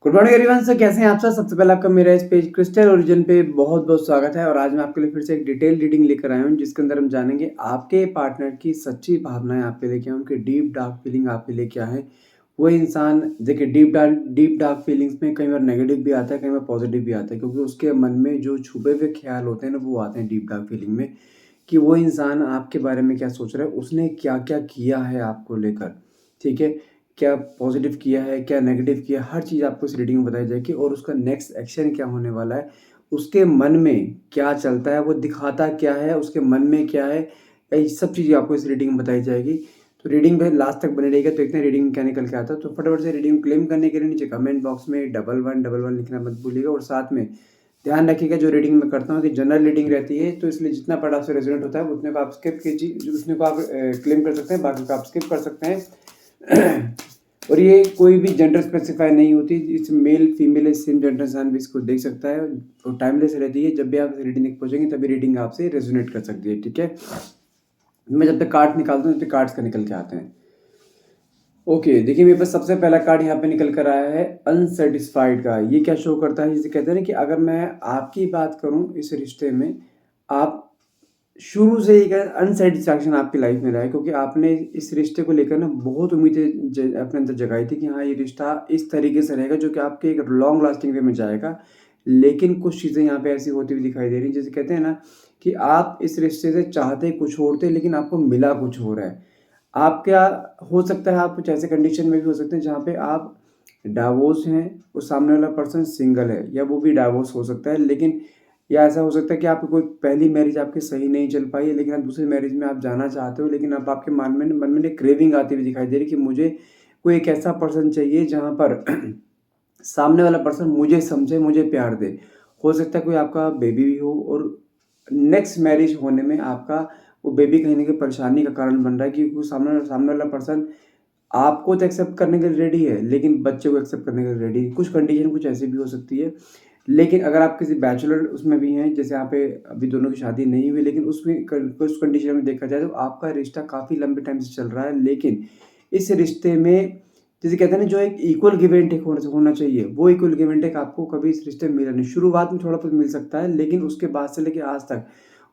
Good morning everyone. सो कैसे हैं आप सब? सबसे पहले आपका मेरा इस पेज क्रिस्टल ओरिजिन पे बहुत बहुत स्वागत है। और आज मैं आपके लिए फिर से एक डिटेल रीडिंग लेकर आया हूँ, जिसके अंदर हम जानेंगे आपके पार्टनर की सच्ची भावनाएं आप पे लेके आए, उनके डीप डार्क फीलिंग आप पे लेके आए हैं। वो इंसान देखिए, डीप डार्क फीलिंग्स में कई बार नेगेटिव भी आता है, कई बार पॉजिटिव भी आता है, क्योंकि उसके मन में जो छुपे हुए ख्याल होते हैं ना, वो आते हैं डीप डार्क फीलिंग में। कि वो इंसान आपके बारे में क्या सोच रहा है, उसने क्या क्या किया है आपको लेकर। ठीक है, क्या पॉजिटिव किया है, क्या नेगेटिव किया, हर चीज़ आपको इस रीडिंग में बताई जाएगी। और उसका नेक्स्ट एक्शन क्या होने वाला है, उसके मन में क्या चलता है, वो दिखाता क्या है, उसके मन में क्या है, ये सब चीज़ें आपको इस रीडिंग में बताई जाएगी। तो रीडिंग में लास्ट तक बने रहेगा, तो देखते हैं रीडिंग में क्या निकल के आता है। तो फटाफट से रीडिंग क्लेम करने के लिए नीचे कमेंट बॉक्स में 1111 लिखना मत भूलिएगा। और साथ में ध्यान रखिएगा, जो रीडिंग मैं करता हूँ कि जनरल रीडिंग रहती है, तो इसलिए जितना पढ़ा आपसे रेजोनेट होता है उतने को आप स्किप कीजिए, उतने को आप क्लेम कर सकते हैं, बाकी को आप स्किप कर सकते हैं। और ये कोई भी जेंडर स्पेसिफाई नहीं होती, इस मेल फीमेल या सेम जेंडर इंसान भी इसको देख सकता है। और टाइमलेस रहती है, जब भी आप रीडिंग देख पहुंचेंगे तभी रीडिंग आपसे रेजोनेट कर सकती है। ठीक है, मैं जब तक कार्ड निकालता हूँ तब तक कार्ड्स का निकल के आते हैं। ओके, देखिए मेरे पास सबसे पहला कार्ड यहाँ पे निकल कर आया है अनसेटिस्फाइड का। ये क्या शो करता है, जिसे कहते हैं ना कि अगर मैं आपकी बात करूँ इस रिश्ते में, आप शुरू से एक अनसेटिस्फैक्शन आपकी लाइफ में रहा है, क्योंकि आपने इस रिश्ते को लेकर ना बहुत उम्मीदें अपने अंदर जगाई थी कि हाँ, ये रिश्ता इस तरीके से रहेगा जो कि आपके एक लॉन्ग लास्टिंग वे में जाएगा। लेकिन कुछ चीज़ें यहाँ पे ऐसी होती हुई दिखाई दे रही, जैसे कहते हैं ना कि आप इस रिश्ते से चाहते कुछ और थे, लेकिन आपको मिला कुछ और है। आप क्या हो सकता है, आप कुछ ऐसे कंडीशन में भी हो सकते हैं जहाँ पे आप डिवोर्स हैं, और सामने वाला पर्सन सिंगल है, या वो भी डिवोर्स हो सकता है। लेकिन या ऐसा हो सकता है कि आपकी कोई पहली मैरिज आपकी सही नहीं चल पाई है, लेकिन आप दूसरी मैरिज में आप जाना चाहते हो, लेकिन अब आपके मन में एक क्रेविंग आती हुई दिखाई दे रही कि मुझे कोई एक ऐसा पर्सन चाहिए जहाँ पर सामने वाला पर्सन मुझे समझे, मुझे प्यार दे। हो सकता है कोई आपका बेबी भी हो, और नेक्स्ट मैरिज होने में आपका वो बेबी कहीं न कहीं परेशानी का कारण बन रहा है, क्योंकि सामने सामने वाला पर्सन आपको तो एक्सेप्ट करने के लिए रेडी है, लेकिन बच्चे को एक्सेप्ट करने के लिए रेडी है। कुछ कंडीशन कुछ ऐसी भी हो सकती है। लेकिन अगर आप किसी बैचलर उसमें भी हैं, जैसे यहाँ पे अभी दोनों की शादी नहीं हुई, लेकिन उसमें उस कंडीशन में देखा जाए तो आपका रिश्ता काफ़ी लंबे टाइम से चल रहा है। लेकिन इस रिश्ते में, जिसे कहते हैं ना, जो एक इक्वल गिव एंड टेक होना चाहिए, वो इक्वल गिव एंड टेक आपको कभी इस रिश्ते में मिला नहीं। शुरुआत में थोड़ा बहुत मिल सकता है, लेकिन उसके बाद से लेके आज तक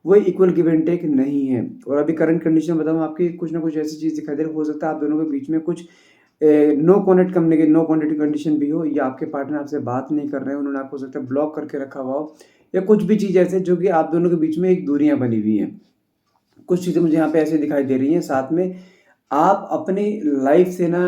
वो इक्वल गिव एंड टेक नहीं है। और अभी करंट कंडीशन बताऊँ आपकी, कुछ ना कुछ ऐसी चीज़ दिखाई दे रही, हो सकता है आप दोनों के बीच में कुछ नो कॉन्टैक्ट कंडीशन भी हो, या आपके पार्टनर आपसे बात नहीं कर रहे हैं, उन्होंने आपको हो सकता है ब्लॉक करके रखा हुआ हो, या कुछ भी चीज़ ऐसे जो कि आप दोनों के बीच में एक दूरियां बनी हुई हैं। कुछ चीज़ें मुझे यहाँ पे ऐसे दिखाई दे रही हैं। साथ में आप अपनी लाइफ से ना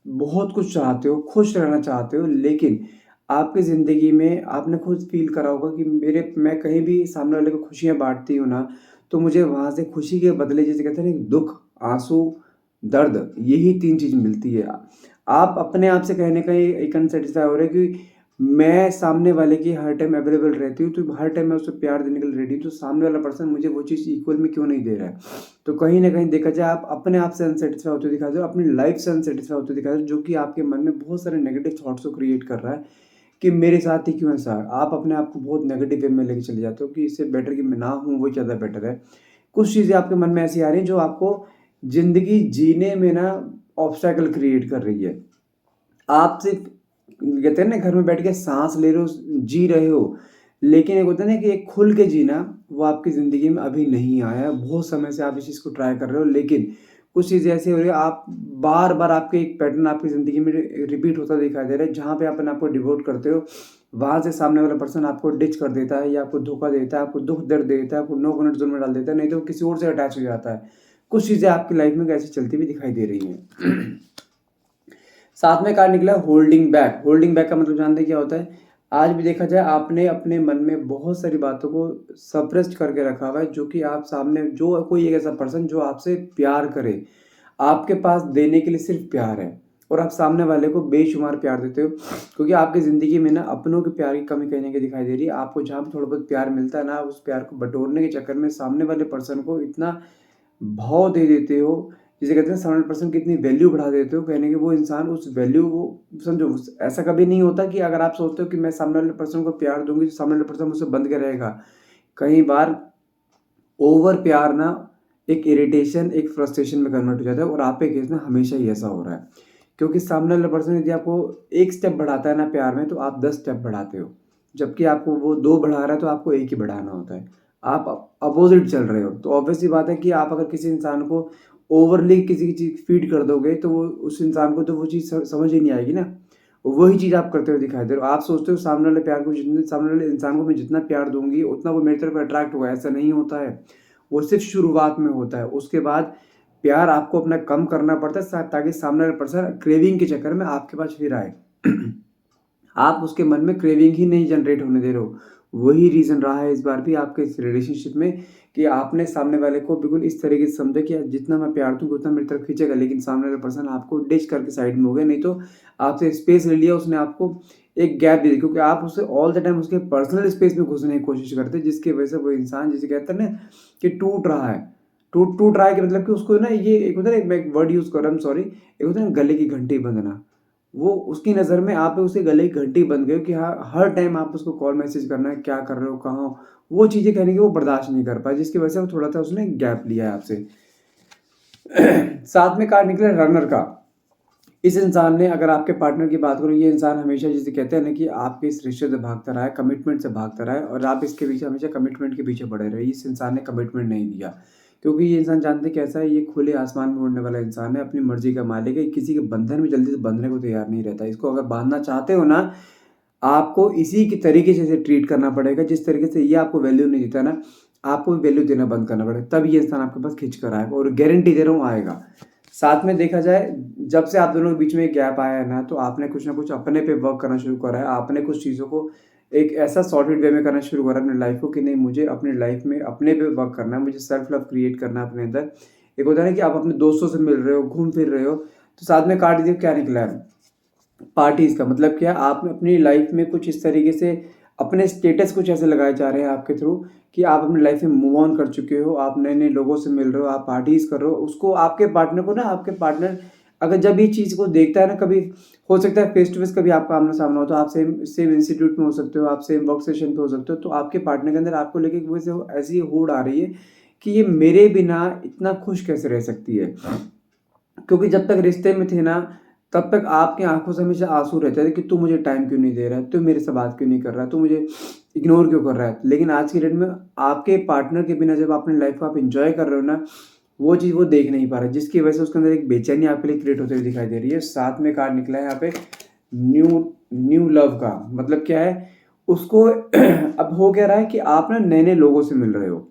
बहुत कुछ चाहते हो, खुश रहना चाहते हो, लेकिन आपकी ज़िंदगी में आपने खुद फ़ील करा होगा कि मैं कहीं भी सामने वाले को खुशियाँ बाँटती हूँ ना, तो मुझे वहाँ से खुशी के बदले, जिसे कहते हैं ना, दुःख, आँसू, दर्द, यही 3 चीज़ मिलती है। आप अपने आप से कहीं न कहीं एक अनसैटिस्फाई हो रहे हो कि मैं सामने वाले की हर टाइम अवेलेबल रहती हूँ, तो हर टाइम मैं उसे प्यार देने के लिए रेडी हूँ, तो सामने वाला पर्सन मुझे वो चीज़ इक्वल में क्यों नहीं दे रहा है? तो कहीं न कहीं देखा जाए, आप अपने आप से अनसैटिस्फाई होते दिखाते हो, अपनी लाइफ़ से अनसैटिस्फाई होते दिखाते हो, जो कि आपके मन में बहुत सारे नेगेटिव थॉट्स को क्रिएट कर रहा है कि मेरे साथ ही क्यों ऐसा? आप अपने आप को बहुत नेगेटिव वे में लेके चले जाते हो कि इससे बेटर कि मैं ना हूँ, वो ज़्यादा बेटर है। कुछ चीज़ें आपके मन में ऐसी आ रही हैं जो आपको ज़िंदगी जीने में ना ऑब्स्टैकल क्रिएट कर रही है। आप सिर्फ़ कहते हैं ना, घर में बैठ के साँस ले रहे हो, जी रहे हो, लेकिन एक होता है ना कि एक खुल के जीना, वो आपकी ज़िंदगी में अभी नहीं आया है। बहुत समय से आप इस चीज़ को ट्राई कर रहे हो, लेकिन कुछ चीज़ें ऐसी हो रही है, आप बार-बार आपके एक पैटर्न आपकी ज़िंदगी में रिपीट होता दिखाई दे रहा है, जहाँ पे आप अपने आप को डिवोट करते हो, वहाँ से सामने वाला पर्सन आपको डिच कर देता है, या आपको धोखा देता है, आपको दुःख दर्द देता है, आपको नो कॉन्टैक्ट ज़ोन में डाल देता है, नहीं तो वो किसी और से अटैच हो जाता है। कुछ चीज़ें आपकी लाइफ़ में ऐसी चलती हुई दिखाई दे रही हैं। साथ में कार्ड निकला होल्डिंग बैक। होल्डिंग बैक का मतलब जानते हैं क्या होता है? आज भी देखा जाए, आपने अपने मन में बहुत सारी बातों को सप्रेस्ड करके रखा हुआ है, जो कि आप सामने जो कोई एक ऐसा पर्सन जो आपसे प्यार करे, आपके पास देने के लिए सिर्फ़ प्यार है, और आप सामने वाले को बेशुमार प्यार देते हो, क्योंकि आपकी ज़िंदगी में ना अपनों के प्यार की कमी कहीं न कहीं दिखाई दे रही है। आपको जहाँ पे थोड़ा बहुत प्यार मिलता है ना, आप उस प्यार को बटोरने के चक्कर में सामने वाले पर्सन को इतना भाव दे देते हो, जिसे कहते हैं 70% की इतनी वैल्यू बढ़ा देते हो, कहने कि वो इंसान उस वैल्यू को समझो। ऐसा कभी नहीं होता कि अगर आप सोचते हो कि मैं सामने वाले पर्सन को प्यार दूँगी, तो सामने वाला पर्सन मुझसे बंध के रहेगा। कई बार ओवर प्यार ना एक इरिटेशन, एक फ्रस्ट्रेशन में कन्वर्ट हो जाता है, और आपके केस में हमेशा ही ऐसा हो रहा है। क्योंकि सामने वाला पर्सन यदि आपको 1 स्टेप बढ़ाता है ना प्यार में, तो आप 10 स्टेप बढ़ाते हो। जबकि आपको वो 2 बढ़ा रहा है, तो आपको 1 ही बढ़ाना होता है। आप अपोज़िट चल रहे हो। तो ऑब्वियस सी बात है कि आप अगर किसी इंसान को ओवरली किसी की चीज़ फ़ीड कर दोगे, तो वो उस इंसान को तो वो चीज़ समझ ही नहीं आएगी ना। वही चीज़ आप करते हुए दिखाई दे रहे हो। आप सोचते हो सामने वाले प्यार को जितने सामने वाले इंसान को मैं जितना प्यार दूँगी, उतना वो मेरी तरफ अट्रैक्ट होगा, ऐसा नहीं होता है। वो सिर्फ़ शुरुआत में होता है। उसके बाद प्यार आपको अपना कम करना पड़ता है ताकि सामने वाला पर्सन क्रेविंग के चक्कर में आपके पास फिर आए। आप उसके मन में क्रेविंग ही नहीं जनरेट होने दे रहे हो। वही रीज़न रहा है इस बार भी आपके इस रिलेशनशिप में कि आपने सामने वाले को बिल्कुल इस तरीके से समझा कि जितना मैं प्यार दूँगा उतना मेरी तरफ खींचेगा, लेकिन सामने वाला पर्सन आपको डिच करके साइड में हो गया, नहीं तो आपसे स्पेस ले लिया उसने, आपको एक गैप दे दी क्योंकि आप उसे ऑल द टाइम उसके पर्सनल स्पेस में घुसने की कोशिश करते हैं, जिसकी वजह से वो इंसान जिसे कहते हैं ना कि टूट रहा है। टूट टूट रहा है कि मतलब कि उसको ना ये एक होता है ना, मैं एक वर्ड यूज़ कर रहा हूँ, सॉरी, एक होता है ना गले की घंटी बंधना। वो उसकी नज़र में आप उसके गले की घंटी बन गए हो कि हाँ, हर टाइम आप उसको कॉल मैसेज करना है, क्या कर रहे हो, कहाँ हो? वो चीज़ें कहने की वो बर्दाश्त नहीं कर पाए, जिसकी वजह से वो थोड़ा-सा उसने गैप लिया है आपसे। साथ में कार्ड निकला रनर का। इस इंसान ने, अगर आपके पार्टनर की बात करूँ, ये इंसान हमेशा जिसे कहते हैं ना कि आपके इस रिश्ते से भागता रहा है, कमिटमेंट से भागता रहा है और आप इसके पीछे हमेशा कमिटमेंट के पीछे पड़े रहे। इस इंसान ने कमिटमेंट नहीं दिया क्योंकि ये इंसान जानते कैसा है, ये खुले आसमान में उड़ने वाला इंसान है, अपनी मर्ज़ी का मालिक है, किसी के बंधन में जल्दी से बंधने को तैयार नहीं रहता। इसको अगर बाँधना चाहते हो ना, आपको इसी की तरीके से इसे ट्रीट करना पड़ेगा, जिस तरीके से ये आपको वैल्यू नहीं देता ना, आपको भी वैल्यू देना बंद करना पड़ेगा, तब ये इंसान आपके पास खींच कर आएगा और गारंटी दे रहा हूँ आएगा। साथ में देखा जाए, जब से आप दोनों के बीच में एक गैप आया है ना, तो आपने कुछ ना कुछ अपने पे वर्क करना शुरू करा है। आपने कुछ चीज़ों को एक ऐसा सॉर्टेड वे में करना शुरू करा अपनी लाइफ़ को कि नहीं, मुझे अपनी लाइफ़ में अपने पे वर्क करना है, मुझे सेल्फ लव क्रिएट करना है अपने अंदर। एक होता है ना कि आप अपने दोस्तों से मिल रहे हो, घूम फिर रहे हो, तो साथ में कार्ड देखिए क्या निकला है। पार्टीज़ का मतलब क्या है, आपने अपनी लाइफ़ में कुछ इस तरीके से अपने स्टेटस कुछ ऐसे लगाए जा रहे हैं आपके थ्रू कि आप अपनी लाइफ़ में मूव ऑन कर चुके हो, आप नए-नए लोगों से मिल रहे हो, आप पार्टीज़ कर रहे हो। उसको आपके पार्टनर को ना, आपके पार्टनर अगर जब ये चीज़ को देखता है ना, कभी हो सकता है फेस टू फेस कभी आपका आमना-सामना हो, तो आप सेम सेम इंस्टीट्यूट में हो सकते हो, आप सेम वर्क सेशन पे हो सकते हो, तो आपके पार्टनर के अंदर आपको लेके वैसे ऐसी होड़ आ रही है कि ये मेरे बिना इतना खुश कैसे रह सकती है। क्योंकि जब तक रिश्ते में थे ना, तब तक आपकी आँखों से हमेशा आँसू रहते थे कि तू मुझे टाइम क्यों नहीं दे रहा है? तू मेरे से बात क्यों नहीं कर रहा है? तू मुझे इग्नोर क्यों कर रहा है? लेकिन आज की डेट में आपके पार्टनर के बिना जब अपनी लाइफ़ को आप एन्जॉय कर रहे हो ना, वो चीज़ वो देख नहीं पा रहा है, जिसकी वजह से उसके अंदर एक बेचैनी आपके लिए क्रिएट होते हुए दिखाई दे रही है। साथ में कार्ड निकला है यहाँ पे न्यू न्यू लव का। मतलब क्या है, उसको अब हो क्या रहा है कि आप ना नए-नए लोगों से मिल रहे हो।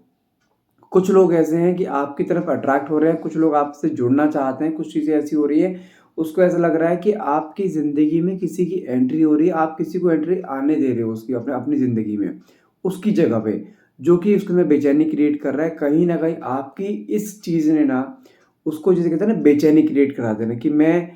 कुछ लोग ऐसे हैं कि आपकी तरफ अट्रैक्ट हो रहे हैं, कुछ लोग आपसे जुड़ना चाहते हैं, कुछ चीज़ें ऐसी हो रही है, उसको ऐसा लग रहा है कि आपकी ज़िंदगी में किसी की एंट्री हो रही है, आप किसी को एंट्री आने दे रहे हो उसकी अपनी ज़िंदगी में, उसकी जगह पे, जो कि उसके अंदर बेचैनी क्रिएट कर रहा है। कहीं न कहीं आपकी इस चीज़ ने ना, उसको जिसे कहते हैं ना बेचैनी क्रिएट करा देना कि मैं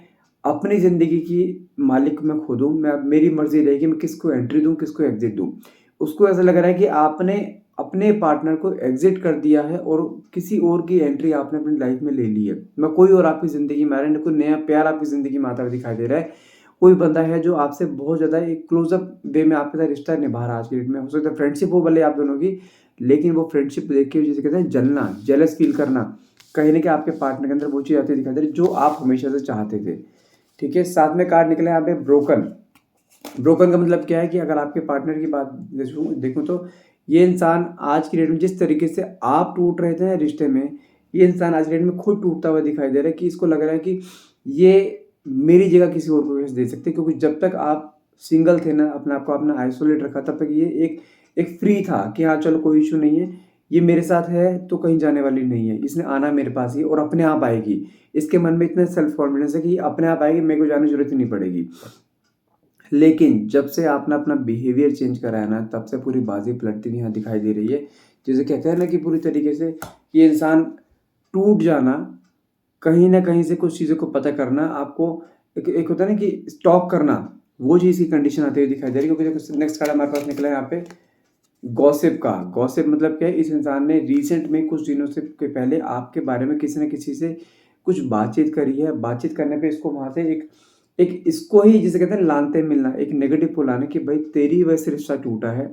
अपनी ज़िंदगी की मालिक मैं खुद हूँ, मैं मेरी मर्ज़ी रहेगी मैं किसको एंट्री दूँ, किसको एग्ज़िट दूँ। उसको ऐसा लग रहा है कि आपने अपने पार्टनर को एग्ज़िट कर दिया है और किसी और की एंट्री आपने अपनी लाइफ़ में ले ली है। मैं कोई और आपकी ज़िंदगी में आ रहा है, कोई नया प्यार आपकी ज़िंदगी में आता हुआ दिखाई दे रहा है। कोई बंदा है जो आपसे बहुत ज़्यादा एक क्लोज़-अप वे में आपके साथ रिश्ता निभा रहा है आज की डेट में। हो सकता है फ्रेंडशिप हो भले आप दोनों की, लेकिन वो फ्रेंडशिप देख के जिसे कहते हैं जलना, जेलस फ़ील करना, कहीं न कहीं आपके पार्टनर के अंदर वो चीज़ आती हुई दिखाई दे रही है जो आप हमेशा से चाहते थे। ठीक है? साथ में कार्ड निकला है यहाँ पे ब्रोकन। ब्रोकन का मतलब क्या है कि अगर आपके पार्टनर की बात देखूँ तो ये इंसान आज की डेट में जिस तरीके से आप टूट रहे थे ना रिश्ते में, ये इंसान आज की डेट में खुद टूटता हुआ दिखाई दे रहा है कि इसको लग रहा है कि ये मेरी जगह किसी और को कैसे दे सकते हैं, क्योंकि जब तक आप सिंगल थे ना, अपने आप को आपने आइसोलेट रखा, तब तक ये एक फ्री था कि हाँ, चलो कोई इश्यू नहीं है, ये मेरे साथ है तो कहीं जाने वाली नहीं है, इसने आना मेरे पास ही और अपने आप आएगी। इसके मन में इतना सेल्फ कॉन्फिडेंस है कि ये अपने आप आएगी, मेरे को जाने की ज़रूरत ही नहीं पड़ेगी। लेकिन जब से आपने अपना बिहेवियर चेंज करा है ना, तब से पूरी बाज़ी पलटती हुई यहाँ दिखाई दे रही है। जिसे कहते हैं ना कि पूरी तरीके से ये इंसान टूट जाना, कहीं न कहीं से कुछ चीज़ों को पता करना, आपको एक एक होता है ना कि स्टॉक करना, वो चीज़ की कंडीशन आती हुई दिखाई दे रही है, क्योंकि देखो नेक्स्ट कार्ड हमारे पास निकला है यहाँ पे गॉसिप का। गॉसिप मतलब क्या है, इस इंसान ने रिसेंट में कुछ दिनों से के पहले आपके बारे में किसी न किसी से कुछ बातचीत करी है। बातचीत करने पे इसको वहाँ से एक एक इसको ही जिसे कहते हैं लानते मिलना, एक नेगेटिव फुलाना कि भाई तेरी वजह से रिश्ता टूटा है,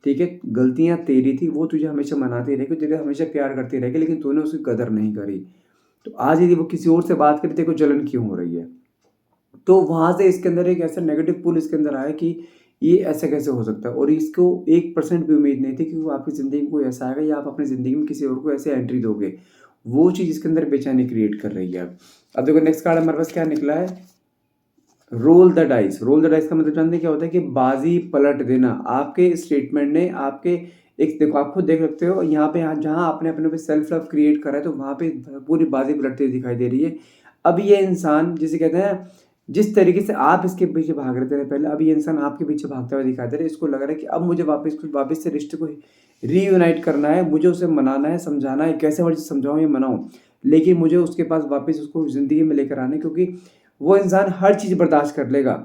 ठीक है? गलतियाँ तेरी थी, वो तुझे हमेशा मनाती रहेगी, तुझे हमेशा प्यार करती रहेगी, लेकिन तूने उसकी कदर नहीं करी। तो आज यदि वो किसी और से बात करे, तेरे को जलन क्यों हो रही है? तो वहाँ से इसके अंदर एक ऐसा नेगेटिव पुल इसके अंदर आया कि ये ऐसा कैसे हो सकता है, और इसको 1% भी उम्मीद नहीं थी कि वो आपकी ज़िंदगी में कोई ऐसा आएगा या आप अपनी ज़िंदगी में किसी और को ऐसे एंट्री दोगे। वो चीज़ इसके अंदर बेचैनी क्रिएट कर रही है। अब देखो नेक्स्ट कार्ड हमारे पास क्या निकला है, roll the dice. Roll the dice का मतलब जानते हैं क्या होता है कि बाजी पलट देना। आपके स्टेटमेंट ने आपके एक देखो, आप खुद देख सकते हो यहाँ पे, यहाँ जहाँ आपने अपने पे सेल्फ लव क्रिएट करा है तो वहाँ पे पूरी बाजी पलटती हुई दिखाई दे रही है। अब ये इंसान जिसे कहते हैं, जिस तरीके से आप इसके पीछे भाग रहे थे पहले, अब ये इंसान आपके पीछे भागता हुआ दिखाई दे रहा है। इसको लग रहा है कि अब मुझे वापस से रिश्ते को रीयूनाइट करना है, मुझे उसे मनाना है, समझाना है, कैसे मर्जी समझाऊं या मनाऊं, लेकिन मुझे उसके पास वापस उसको ज़िंदगी में लेकर आना है, क्योंकि वो इंसान हर चीज़ बर्दाश्त कर लेगा।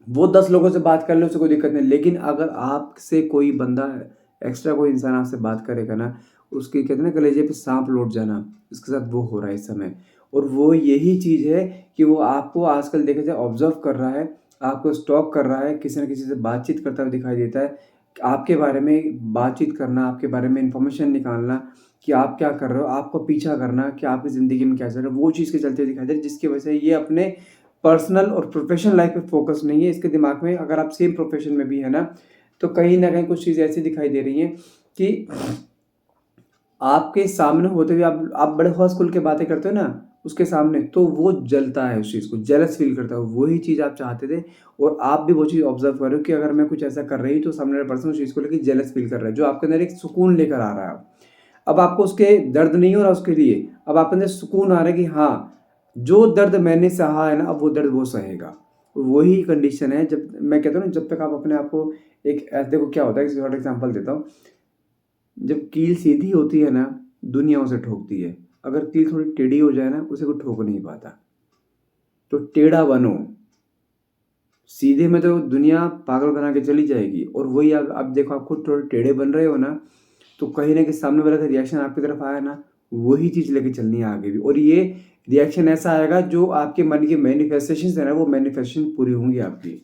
वो 10 लोगों से बात कर ले, उसे कोई दिक्कत नहीं, लेकिन अगर आपसे कोई बंदा एक्स्ट्रा कोई इंसान आपसे बात करेगा ना, उसके कहते हैं ना कलेजे पे सांप लौट जाना, इसके साथ वो हो रहा है इस समय। और वो यही चीज़ है कि वो आपको आजकल देखा जाए ऑब्जर्व कर रहा है, आपको स्टॉक कर रहा है, किसी न किसी से बातचीत करता हुआ दिखाई देता है। आपके बारे में बातचीत करना, आपके बारे में इन्फॉर्मेशन निकालना कि आप क्या कर रहे हो, आपको पीछा करना कि आपकी ज़िंदगी में क्या चल रहा है, वो चीज़ के चलते दिखाई दे रही है, जिसकी वजह से ये अपने पर्सनल और प्रोफेशनल लाइफ पे फोकस नहीं है इसके दिमाग में। अगर आप सेम प्रोफेशन में भी है ना, तो कहीं न कहीं कुछ चीज़ें ऐसी दिखाई दे रही हैं कि आपके सामने होते हुए आप बड़े हौस खुल के बातें करते हो ना, उसके सामने, तो वो जलता है उस चीज़ को, जेलस फ़ील करता है। वही चीज़ आप चाहते थे और आप भी वो चीज़ ऑब्ज़र्व कर रहे हो कि अगर मैं कुछ ऐसा कर रही हूँ, तो सामने वाला पर्सन उस चीज़ को लेके जेलस फ़ील कर रहा है, जो आपके अंदर एक सुकून लेकर आ रहा है। अब आपको उसके दर्द नहीं हो रहा उसके लिए, अब आपके अंदर सुकून आ रहा है कि हाँ, जो दर्द मैंने सहा है ना, अब वो दर्द वो सहेगा। वही कंडीशन है, जब मैं कहता हूँ ना, जब तक आप अपने आप को एक देखो क्या होता है, एक शॉर्ट एग्ज़ाम्पल देता हूँ। जब कील सीधी होती है ना, दुनिया उसे ठोकती है। अगर कील थोड़ी टेढ़ी हो जाए ना, उसे कोई ठोक नहीं पाता। तो टेढ़ा बनो, सीधे में तो दुनिया पागल बना के चली जाएगी, और वही अब देखो आप खुद थोड़े टेढ़े बन रहे हो ना, तो कहीं न कहीं सामने वाले का रिएक्शन आपकी तरफ आया ना, वही चीज़ लेके चलनी है आगे भी, और ये रिएक्शन ऐसा आएगा जो आपके मन की मैनिफेस्टेशंस है ना, वो मैनिफेस्टेशन पूरी होंगी आपकी।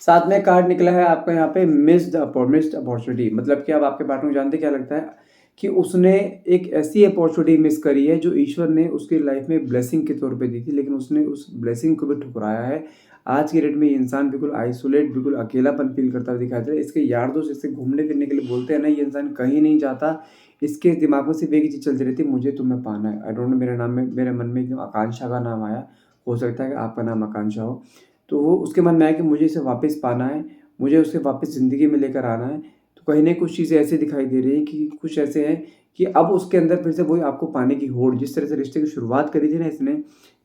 साथ में कार्ड निकला है आपका यहाँ पे मिस्ड अपॉर्चुनिटी, मतलब कि अब आपके पार्टनर को जानते क्या लगता है कि उसने एक ऐसी अपॉर्चुनिटी मिस करी है जो ईश्वर ने उसकी लाइफ में ब्लेसिंग के तौर पे दी थी, लेकिन उसने उस ब्लेसिंग को भी ठुकराया है। आज की डेट में ये इंसान बिल्कुल आइसोलेट, बिल्कुल अकेलापन फील करता हुआ दिखाई दे रहा है। इसके यार दोस्त इससे घूमने फिरने के लिए बोलते हैं ना, ये इंसान कहीं नहीं जाता। इसके दिमाग में सिर्फ एक ही चीज़ चलती रहती है, मुझे तुम्हें पाना है। आई डोंट नो, मेरे मन में एकदम आकांक्षा का नाम आया, हो सकता है कि आपका नाम आकांक्षा हो। तो वो उसके मन में आया कि मुझे इसे वापस पाना है, मुझे उसे वापस ज़िंदगी में लेकर आना है। तो कहीं न कुछ चीज़ें ऐसी दिखाई दे रही हैं कि कुछ ऐसे हैं कि अब उसके अंदर फिर से वही आपको पाने की होड़, जिस तरह से रिश्ते की शुरुआत करी थी ना इसने,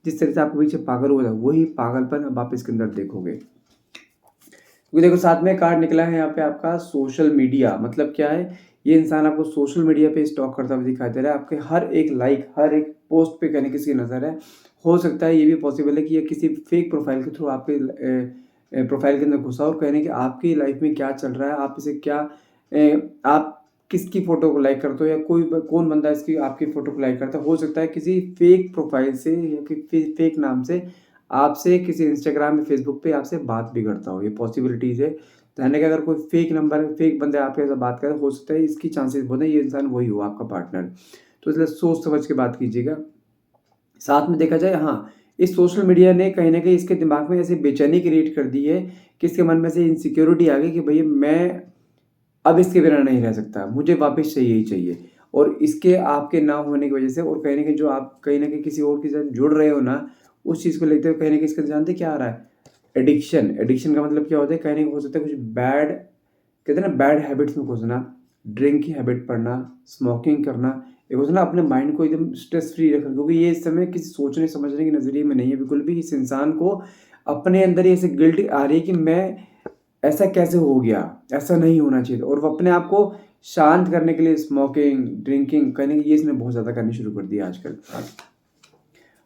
जिस तरह से आपके पीछे पागल हुआ था, वही पागलपन अब आप इसके अंदर देखोगे। क्योंकि देखो साथ में कार्ड निकला है यहाँ पे आपका सोशल मीडिया, मतलब क्या है, ये इंसान आपको सोशल मीडिया पे स्टॉक करता हुआ दिखाई दे रहा है। आपके हर एक लाइक, हर एक पोस्ट पे कहीं किसी की नज़र है। हो सकता है ये भी पॉसिबल है कि ये किसी फेक प्रोफाइल के थ्रू आपके प्रोफाइल के अंदर घुसा और कहने कि आपकी लाइफ में क्या चल रहा है, आप इसे क्या आप किसकी फ़ोटो को लाइक करते हो, या कौन बंदा इसकी आपकी फ़ोटो को लाइक करता है। हो सकता है किसी फेक प्रोफाइल से या फेक नाम से आपसे किसी इंस्टाग्राम या फेसबुक पे आपसे बात भी करता हो, ये पॉसिबिलिटीज़ है। यानी कि अगर कोई फेक नंबर, फेक बंदे आपके साथ बात करें, हो सकता है इसकी चांसेस बहुत है ये इंसान वही हो आपका पार्टनर। तो इसलिए सोच समझ के बात कीजिएगा। साथ में देखा जाए, हाँ, इस सोशल मीडिया ने कहीं न कहीं इसके दिमाग में ऐसे बेचैनी क्रिएट कर दी है कि इसके मन में से इनसिक्योरिटी आ गई कि भैया मैं अब इसके बिना नहीं रह सकता, मुझे वापस चाहिए ही चाहिए। और इसके आपके ना होने की वजह से, और कहीं न कहीं जो आप कहीं न कहीं किसी और के साथ जुड़ रहे हो ना, उस चीज़ को लेते हुए कहीं न कहीं इसके अंदर जानते क्या आ रहा है? एडिक्शन। एडिक्शन का मतलब क्या होता है? कहीं न कहीं हो सकता है कुछ बैड, कहते हैं ना, बैड हैबिट्स में घुसना, ड्रिंक की हैबिट पड़ना, स्मोकिंग करना। एक होता है ना अपने माइंड को एकदम स्ट्रेस फ्री रखना, क्योंकि ये इस समय किसी सोचने समझने के नज़रिए में नहीं है बिल्कुल भी। इस इंसान को अपने अंदर ही ऐसे गिल्ट आ रही है कि मैं, ऐसा कैसे हो गया? ऐसा नहीं होना चाहिए था, और वो अपने आप को शांत करने के लिए स्मोकिंग, ड्रिंकिंग, कहीं न कहीं ये इसने बहुत ज़्यादा करनी शुरू कर दी है आजकल।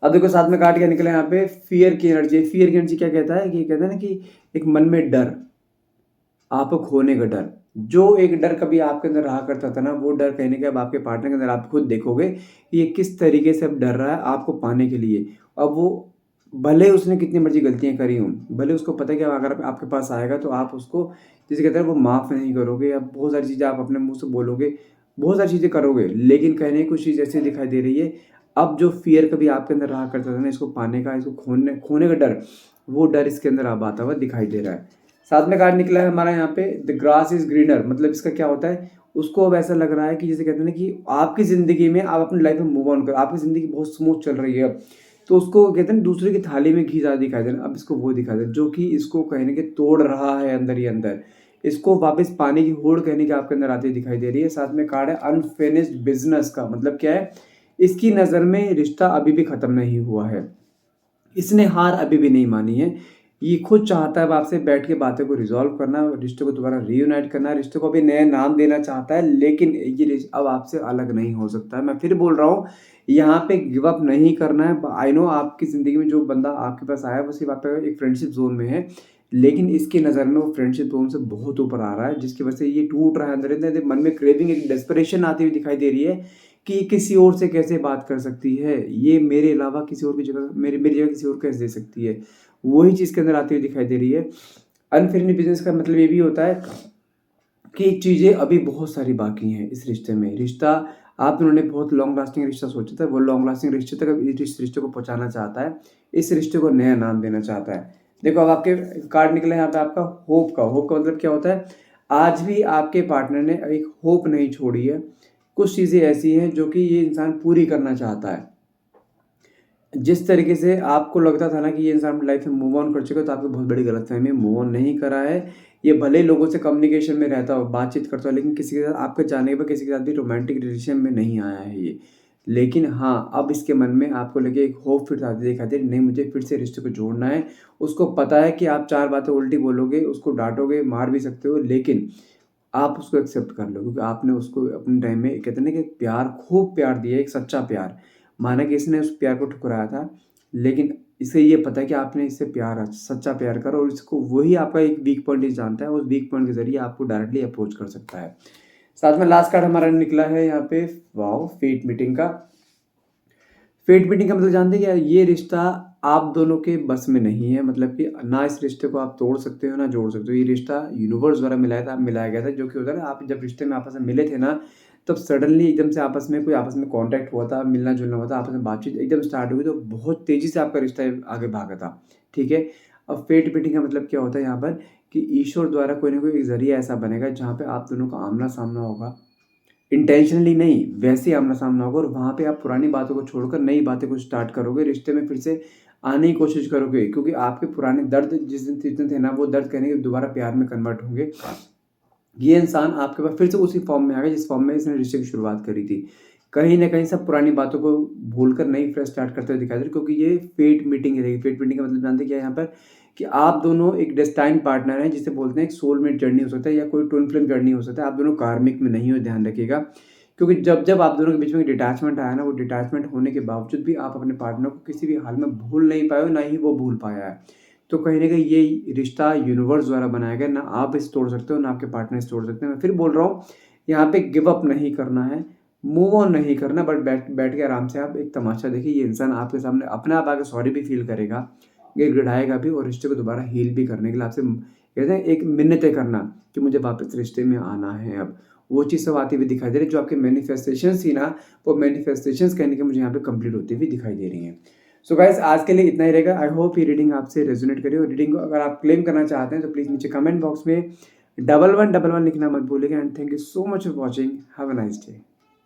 अब देखो साथ में काट क्या निकला यहाँ पे, फ़ियर की एनर्जी। फ़ियर की एनर्जी क्या कहता है कि कहते हैं ना कि एक मन में डर, आपको खोने का डर। जो एक डर कभी आपके अंदर रहा करता था ना, वो डर कहीं न कहीं अब आपके पार्टनर के अंदर आप खुद देखोगे कि ये किस तरीके से अब डर रहा है आपको पाने के लिए। अब वो भले उसने कितनी मर्ज़ी गलतियाँ करी हों, भले उसको पता है कि अगर आपके पास आएगा तो आप उसको, जिसे कहते हैं, वो माफ़ नहीं करोगे, या बहुत सारी चीज़ें आप अपने मुँह से बोलोगे, बहुत सारी चीज़ें करोगे, लेकिन कहीं न कहीं कुछ चीज़ ऐसी दिखाई दे रही है, अब जो फ़ियर कभी आपके अंदर रहा करता था ना इसको पाने का, इसको खोने खोने का डर, वो डर इसके अंदर अब आता हुआ दिखाई दे रहा है। साथ में कार्ड निकला है हमारा यहाँ पे द ग्रास इज़ ग्रीनर, मतलब इसका क्या होता है, उसको अब ऐसा लग रहा है कि जैसे कहते हैं ना कि आपकी ज़िंदगी में आप अपनी लाइफ़ में मूव ऑन करो, आपकी ज़िंदगी बहुत स्मूथ चल रही है अब। तो उसको कहते हैं ना दूसरे की थाली में घी ज़्यादा दिखाई दे रहा है, अब इसको वो दिखाई दे रहा है, जो कि इसको कहीं न कहीं तोड़ रहा है अंदर ही अंदर। इसको वापस पाने की होड़ कहीं न कहीं आपके अंदर आती हुई दिखाई दे रही है। साथ में कार्ड है अनफिनिश्ड बिज़नेस का, मतलब क्या है, इसकी नज़र में रिश्ता अभी भी ख़त्म नहीं हुआ है। इसने हार अभी भी नहीं मानी है। ये खुद चाहता है अब आपसे बैठ के बातों को रिज़ॉल्व करना, रिश्ते को दोबारा रीयूनाइट करना, रिश्ते को अभी नया नाम देना चाहता है, लेकिन ये अब आपसे अलग नहीं हो सकता है। मैं फिर बोल रहा हूँ, यहाँ पे गिव अप नहीं करना है। आई नो आपकी ज़िंदगी में जो बंदा आपके पास आया है वो सिर्फ़ आपका एक फ्रेंडशिप ज़ोन में है, लेकिन इसकी नज़र में वो फ्रेंडशिप ज़ोन से बहुत ऊपर आ रहा है, जिसकी वजह से ये टूट रहा है अंदर-अंदर। मन में क्रेविंग, एक डेस्परेशन आती हुई दिखाई दे रही है कि ये किसी और से कैसे बात कर सकती है? ये मेरे अलावा किसी और की जगह मेरी मेरी जगह किसी और को कैसे दे सकती है? वही चीज़ के अंदर आती हुई दिखाई दे रही है। अनफिनिश्ड बिज़नेस का मतलब ये भी होता है कि चीज़ें अभी बहुत सारी बाकी हैं इस रिश्ते में। रिश्ता आप दोनों ने बहुत लॉन्ग लास्टिंग रिश्ता सोचा था, वो लॉन्ग लास्टिंग रिश्ते तक अब इस रिश्ते को पहुँचाना चाहता है। इस रिश्ते को नया नाम देना चाहता है। देखो अब आपके कार्ड निकला है यहाँ पे आपका होप का। होप का मतलब क्या होता है? आज भी आपके पार्टनर ने एक होप नहीं छोड़ी है। कुछ चीज़ें ऐसी हैं जो कि ये इंसान पूरी करना चाहता है। जिस तरीके से आपको लगता था ना कि ये इंसान अपनी लाइफ में मूव ऑन कर चुका है, तो आपको बहुत बड़ी गलतफ़हमी है, मूव ऑन नहीं करा है। ये भले ही लोगों से कम्युनिकेशन में रहता हो, बातचीत करता हो, लेकिन किसी के साथ आपके जाने के बाद किसी के साथ भी रोमांटिक रिलेशन में नहीं आया है ये। लेकिन हाँ, अब इसके मन में आपको लगे एक होप फिर आती दिखाई दे रही, नहीं मुझे फिर से रिश्ते को जोड़ना है। उसको पता है कि आप 4 बातें उल्टी बोलोगे, उसको डाँटोगे, मार भी सकते हो, लेकिन आप उसको एक्सेप्ट कर लो, क्योंकि आपने उसको अपने टाइम में कहते हैं ना कि प्यार, खूब प्यार दिया, एक सच्चा प्यार। माना कि इसने उस प्यार को ठुकराया था, लेकिन इसे ये पता है कि आपने इससे प्यार, सच्चा प्यार करा, और इसको वही आपका एक वीक पॉइंट ये जानता है, उस वीक पॉइंट के ज़रिए आपको डायरेक्टली अप्रोच कर सकता है। साथ में लास्ट कार्ड हमारा निकला है यहाँ पे, वाओ! फेट मीटिंग का। फेट मीटिंग का मतलब जानते हैं क्या है? ये रिश्ता आप दोनों के बस में नहीं है, मतलब कि ना इस रिश्ते को आप तोड़ सकते हो, ना जोड़ सकते हो। ये रिश्ता यूनिवर्स द्वारा मिलाया गया था, जो कि होता है ना, आप जब रिश्ते में आपस में मिले थे ना, तब सडनली एकदम से आपस में कॉन्टैक्ट हुआ था, मिलना-जुलना हुआ था, आपस में बातचीत एकदम स्टार्ट हुई, तो बहुत तेज़ी से आपका रिश्ता आगे भागा था, ठीक है? अब फेट मीटिंग का मतलब क्या होता है यहाँ पर, कि ईश्वर द्वारा कोई ना कोई एक ज़रिया ऐसा बनेगा, जहाँ पे आप दोनों का आमना-सामना होगा। इंटेंशनली नहीं, वैसे आमना-सामना होगा, और वहाँ पे आप पुरानी बातों को छोड़कर नई बातें को स्टार्ट करोगे, रिश्ते में फिर से आने की कोशिश करोगे, क्योंकि आपके पुराने दर्द जितने थे ना, वो दर्द कहीं न कहीं दोबारा प्यार में कन्वर्ट होंगे। ये इंसान आपके पास फिर से उसी फ़ॉर्म में आ गया जिस फ़ॉर्म में इसने रिश्ते की शुरुआत करी थी। कहीं न कहीं सब पुरानी बातों को भूलकर नई फ्रेश स्टार्ट करते हुए दिखाई दे रहे हैं, क्योंकि ये फेट मीटिंग रहेगी। फेट मीटिंग का मतलब जानते हैं क्या है यहाँ पर? कि आप दोनों एक डेस्टाइन्ड पार्टनर हैं, जिसे बोलते हैं एक सोलमेट जर्नी हो सकता है, या कोई ट्विन फ्लेम जर्नी हो सकता है। आप दोनों कार्मिक में नहीं हो, ध्यान रखिएगा। क्योंकि जब आप दोनों के बीच में डिटैचमेंट आया ना, वो डिटैचमेंट होने के बावजूद भी आप अपने पार्टनर को किसी भी हाल में भूल नहीं पाए हो, ना ही वो भूल पाया है। तो कहीं न कहीं ये रिश्ता यूनिवर्स द्वारा बनाया गया है, ना आप इसे तोड़ सकते हो, ना आपके पार्टनर इसे तोड़ सकते हैं। मैं फिर बोल रहा हूँ, यहाँ पे गिव अप नहीं करना है, मूव ऑन नहीं करना, बट बैठ बैठ के आराम से आप एक तमाशा देखिए। ये इंसान आपके सामने अपने आप आके सॉरी भी फ़ील करेगा, गिड़गिड़ाएगा भी, और रिश्ते को दोबारा हील भी करने के लिए आपसे कहते हैं एक मिन्नतें करना कि मुझे वापस रिश्ते में आना है अब। वो चीज़ सब आती हुई दिखाई दे रही है, जो आपकी मैनिफेस्टेशंस थी ना, वो मैनिफेस्टेशंस कहीं न कहीं मुझे यहाँ पे कंप्लीट होती हुई दिखाई दे रही हैं। सो गाइस, आज के लिए इतना ही रहेगा। आई होप ये रीडिंग आपसे रेज़ोनेट करी, और रीडिंग को अगर आप क्लेम करना चाहते हैं तो प्लीज़ नीचे कमेंट बॉक्स में 1111 लिखना मत भूलिएगा, and thank you so much for watching. Have a nice day.